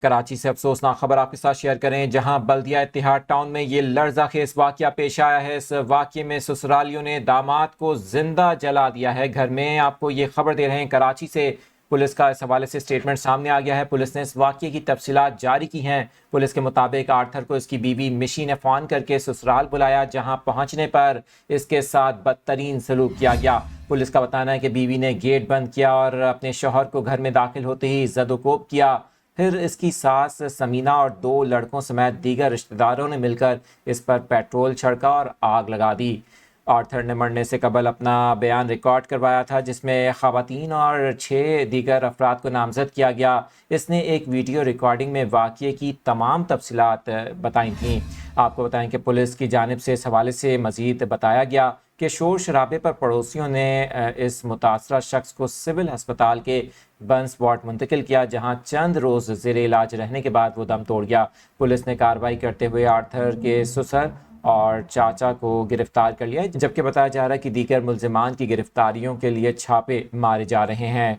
کراچی سے افسوسناک خبر آپ کے ساتھ شیئر کریں، جہاں بلدیہ اتحاد ٹاؤن میں یہ لرزہ خیز واقعہ پیش آیا ہے۔ اس واقعے میں سسرالیوں نے داماد کو زندہ جلا دیا ہے گھر میں۔ آپ کو یہ خبر دے رہے ہیں کراچی سے، پولیس کا اس حوالے سے اسٹیٹمنٹ سامنے آ گیا ہے۔ پولیس نے اس واقعے کی تفصیلات جاری کی ہیں۔ پولیس کے مطابق آرتھر کو اس کی بیوی مشی نے فون کر کے سسرال بلایا، جہاں پہنچنے پر اس کے ساتھ بدترین سلوک کیا گیا۔ پولیس کا بتانا ہے کہ بیوی نے گیٹ بند کیا اور اپنے شوہر کو گھر میں داخل ہوتے ہی زد و کوب کیا۔ پھر اس کی ساس سمینہ اور 2 لڑکوں سمیت دیگر رشتہ داروں نے مل کر اس پر پیٹرول چھڑکا اور آگ لگا دی۔ آرتھر نے مرنے سے قبل اپنا بیان ریکارڈ کروایا تھا، جس میں خواتین اور 6 دیگر افراد کو نامزد کیا گیا۔ اس نے ایک ویڈیو ریکارڈنگ میں واقعے کی تمام تفصیلات بتائی تھیں۔ آپ کو بتائیں کہ پولیس کی جانب سے اس حوالے سے مزید بتایا گیا کہ شور شرابے پر پڑوسیوں نے اس متاثرہ شخص کو سول ہسپتال کے بنس وارڈ منتقل کیا، جہاں چند روز زیر علاج رہنے کے بعد وہ دم توڑ گیا۔ پولیس نے کارروائی کرتے ہوئے آرتھر کے سسر اور چاچا کو گرفتار کر لیا، جبکہ بتایا جا رہا ہے کہ دیگر ملزمان کی گرفتاریوں کے لیے چھاپے مارے جا رہے ہیں۔